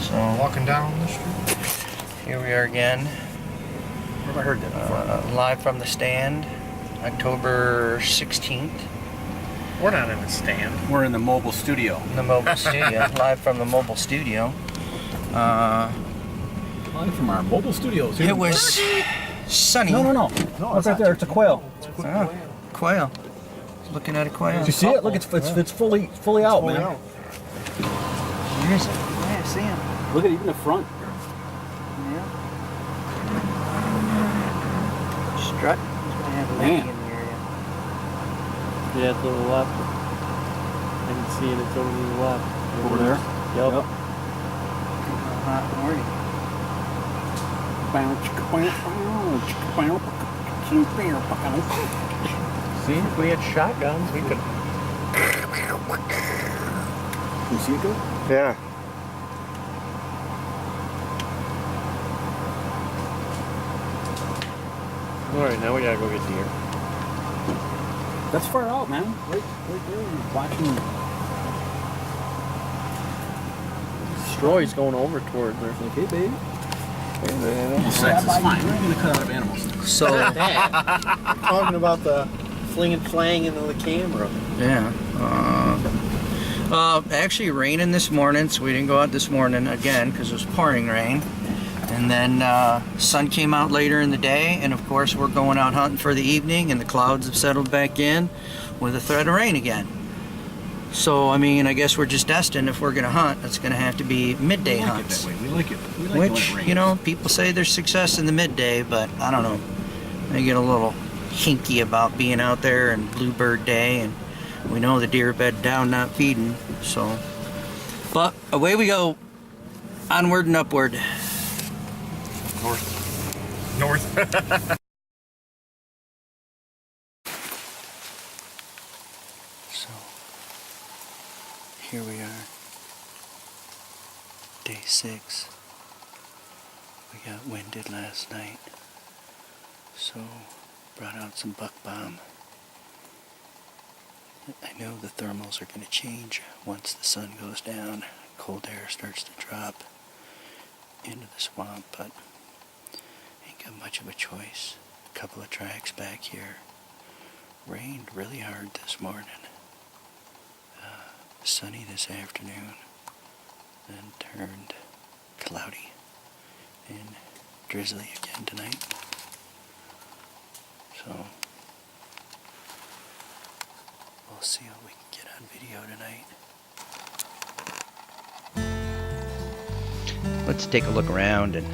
So walking down the street. Here we are again. Where have I heard that before? Live from the stand, October 16th. We're not in the stand. We're in the mobile studio. The mobile studio. Live from the mobile studio. Live from our mobile studios. It was sunny. No. It's right there. It's a quail. Oh, quail. Looking at a quail. Did you see it? Look, it's fully out, man. Where is it? Yeah, I see him. Look at even the front. Yeah. Strut. He's gonna have a leg in the area. Yeah, it's to the left. I can see it. It's over to the left. Over there? Yep. Hot morning. See, if we had shotguns, we could. You see it go? Yeah. Alright, now we gotta go get deer. That's far out, man. Right there. You're watching. Stroy's going over towards there. Okay, baby. Sex is fine. We're gonna cut out of animals. So Talking about the fling and flang into the camera. yeah. Actually raining this morning, so we didn't go out this morning again because it was pouring rain. And then sun came out later in the day, and of course we're going out hunting for the evening, and the clouds have settled back in with a threat of rain again. So I mean, I guess we're just destined, if we're gonna hunt, it's gonna have to be midday hunts. We like it. We like Which, you know, people say there's success in the midday, but I don't know. I get a little hinky about being out there and bluebird day, and we know the deer bed down not feeding, so. But away we go, onward and upward. North. So, here we are, day 6. We got winded last night, so brought out some buck balm. I know the thermals are going to change once the sun goes down, cold air starts to drop into the swamp, but ain't got much of a choice. A couple of tracks back here. Rained really hard this morning. Sunny this afternoon, then turned cloudy and drizzly again tonight. So we'll see what we can get on video tonight. Let's take a look around and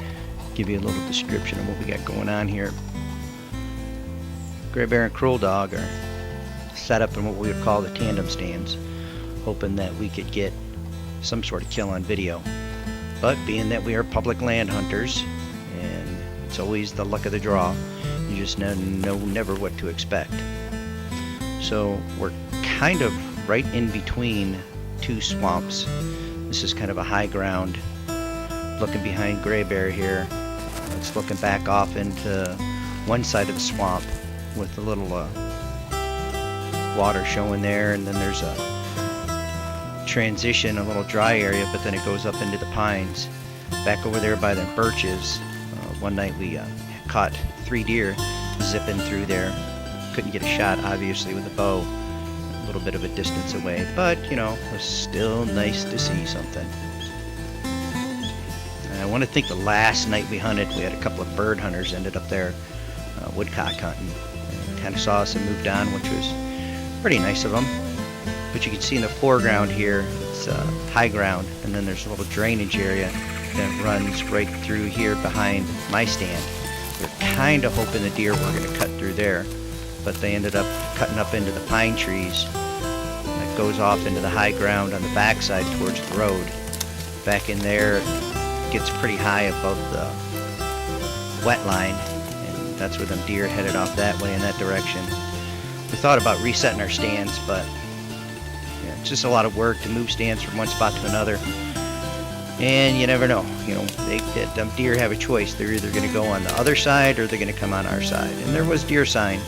give you a little description of what we got going on here. Gray Bear and Cruel Dog are set up in what we would call the tandem stands, hoping that we could get some sort of kill on video. But being that we are public land hunters, and it's always the luck of the draw, you just know never what to expect. So we're kind of right in between two swamps. This is kind of a high ground. Looking behind Gray Bear here, it's looking back off into one side of the swamp with a little water showing there, and then there's a transition, a little dry area, but then it goes up into the pines. Back over there by the birches, one night we caught 3 deer zipping through there. Couldn't get a shot, obviously, with a bow, a little bit of a distance away, but you know, it was still nice to see something. I want to think the last night we hunted, we had a couple of bird hunters ended up there woodcock hunting, and kind of saw us and moved on, which was pretty nice of them. But you can see in the foreground here, it's high ground, and then there's a little drainage area that runs right through here behind my stand. We were kind of hoping the deer were going to cut through there, but they ended up cutting up into the pine trees. I goes off into the high ground on the backside towards the road. Back in there, it gets pretty high above the wet line, and that's where them deer headed off that way in that direction. We thought about resetting our stands, but yeah, it's just a lot of work to move stands from one spot to another. And you never know, you know, them deer have a choice. They're either going to go on the other side or they're going to come on our side. And there was deer sign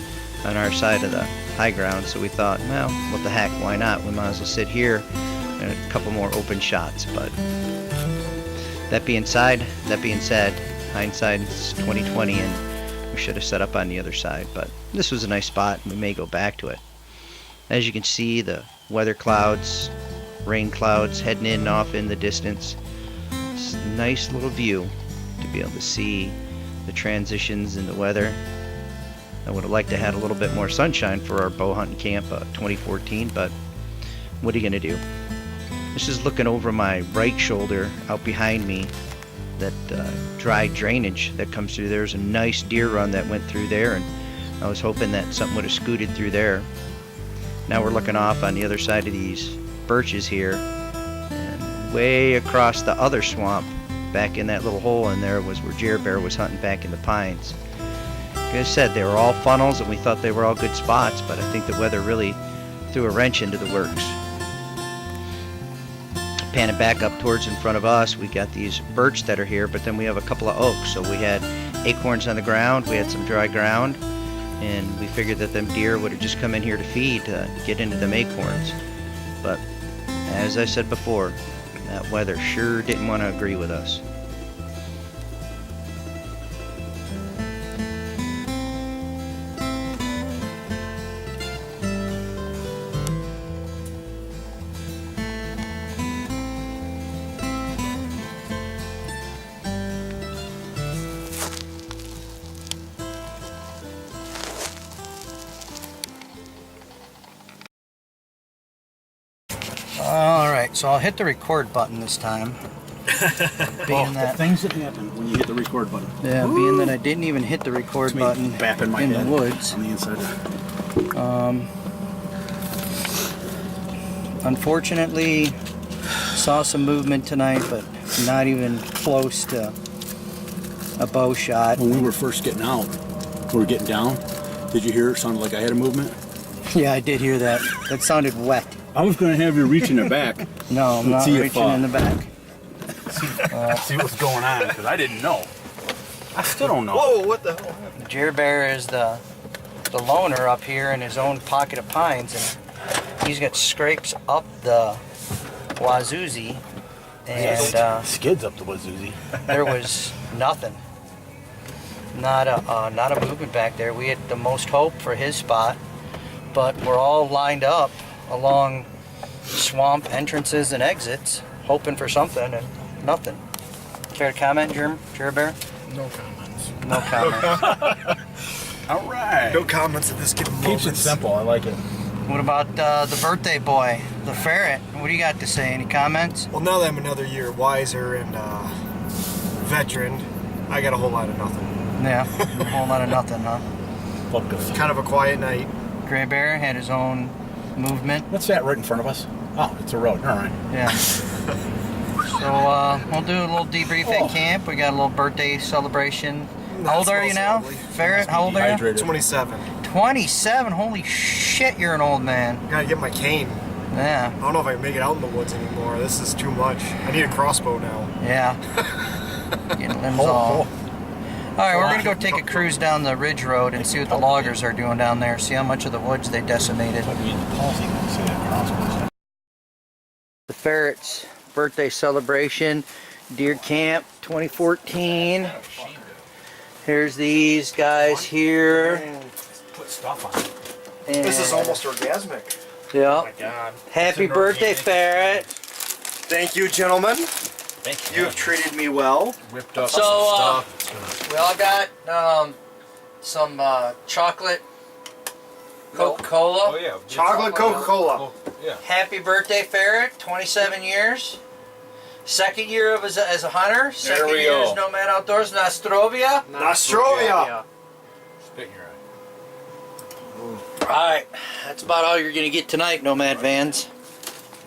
on our side of the high ground, so we thought, well, what the heck, why not? We might as well sit here and a couple more open shots. But that being said, hindsight's 2020, and we should have set up on the other side. But this was a nice spot, and we may go back to it. As you can see, the weather clouds, rain clouds heading in and off in the distance. It's a nice little view to be able to see the transitions in the weather. I would have liked to have had a little bit more sunshine for our bow hunting camp 2014, but what are you going to do? This is looking over my right shoulder out behind me, that dry drainage that comes through. There's a nice deer run that went through there, and I was hoping that something would have scooted through there. Now we're looking off on the other side of these birches here, and way across the other swamp, back in that little hole in there, was where Jerry Bear was hunting back in the pines. Like I said, they were all funnels, and we thought they were all good spots, but I think the weather really threw a wrench into the works. Panning back up towards in front of us, we got these birch that are here, but then we have a couple of oaks. So we had acorns on the ground, we had some dry ground, and we figured that them deer would have just come in here to feed, to get into them acorns. But as I said before, that weather sure didn't want to agree with us. Alright, so I'll hit the record button this time. Being the things that happen when you hit the record button. Yeah, being that I didn't even hit the record button in the woods. On the inside. Unfortunately, saw some movement tonight, but not even close to a bow shot. When we were first getting out, we were getting down. Did you hear it sounded like I had a movement? Yeah, I did hear that. That sounded wet. I was going to have you reach in the back. No, I'm not reaching in the back. See what's going on, because I didn't know. I still don't know. Whoa, what the hell happened? Jerry Bear is the loner up here in his own pocket of pines, and he's got scrapes up the Wazoozy, and skids up the Wazoozy. there was nothing. Not a movement back there. We had the most hope for his spot, but we're all lined up along swamp entrances and exits, hoping for something, and nothing. Care to comment, Jerry Bear? No comments. No comments. All right. No comments at this given moment. Keeps it simple. I like it. What about the birthday boy, the Ferret? What do you got to say? Any comments? Well, now that I'm another year wiser and veteran, I got a whole lot of nothing. Yeah, a whole lot of nothing, huh? Focus. Kind of a quiet night. Gray Bear had his own movement. What's that right in front of us? Oh, it's a road. All right. Yeah. So we'll do a little debrief at camp. We got a little birthday celebration. How old are you now, Ferret? How old are you? Hydrated. 27. 27. Holy shit, you're an old man. Gotta get my cane. Yeah. I don't know if I can make it out in the woods anymore. This is too much. I need a crossbow now. Yeah. Getting limbs all. Alright, we're going to go take a cruise down the ridge road and see what the loggers are doing down there. See how much of the woods they decimated. The Ferret's birthday celebration, deer camp 2014. Here's these guys here. Put stuff on. And This is almost orgasmic. yeah. Oh my God. Happy birthday, Ferret. Thank you, gentlemen. Thank You have treated me well. Whipped up So, some stuff. we all got some chocolate Coca-Cola. Oh yeah. Chocolate Coca-Cola. Yeah. Happy birthday, Ferret. 27 years. Second year of as a hunter. Second we year go. as Nomad Outdoors. Nostrovia. Nostrovia. Spit in your eye. Alright, that's about all you're going to get tonight, Nomad Vans.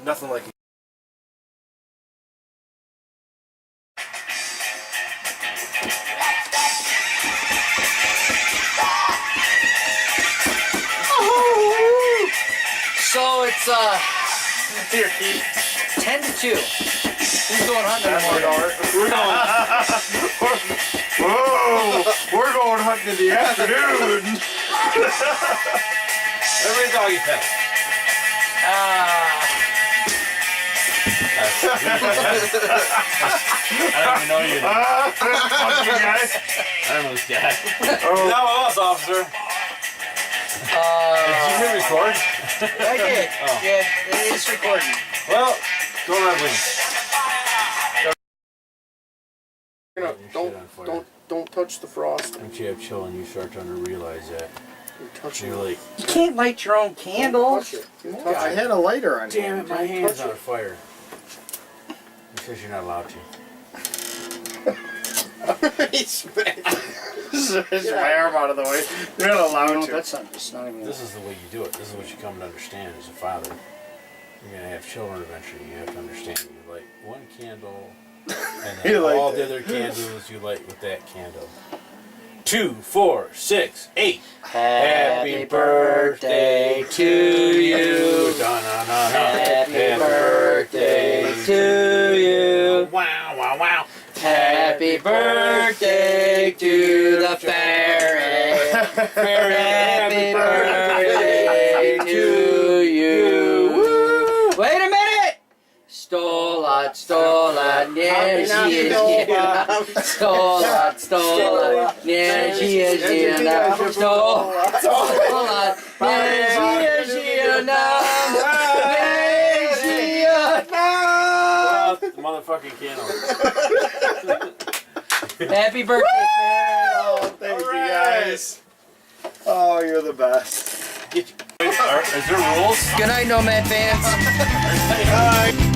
Nothing like So it's 10 to 2. Who's going hunting tomorrow? We're going hunting in the afternoon. Every doggy pet. I don't even know you. Fuck you guys. I don't know this guy. Not with us, officer. Did you hit record? I did. Yeah, it is recording. Well, go Red Wings. Don't touch the frost. Once you have chill and you start to realize that, Touch you're it. like, You can't light your own candles. Touch it. I had a lighter on. damn it, my Don't hand's touch on it. fire. He says you're not allowed to. He smacked my arm out of the way. You're not allowed to. That's not. It's not even. This is the way you do it. This is what you come to understand as a father. You're going to have children eventually. You have to understand. You light one candle, and then You light all that. the other candles you light with that candle. 2, 4, 6, 8. Happy birthday to you. Happy Happy birthday to you. Wow, wow, wow. Happy birthday to the ferret. Happy birthday to you. Woo. Wait a minute. Stolat, yeah, she is here. Stolat, yeah, she is here now. Stolat, yeah, she is here now. Yeah, she is here now. The motherfucking candle. Happy birthday, Ferret. Oh, thank you guys. Oh, you're the best. Is there rules? Good night, Nomad fans. Bye.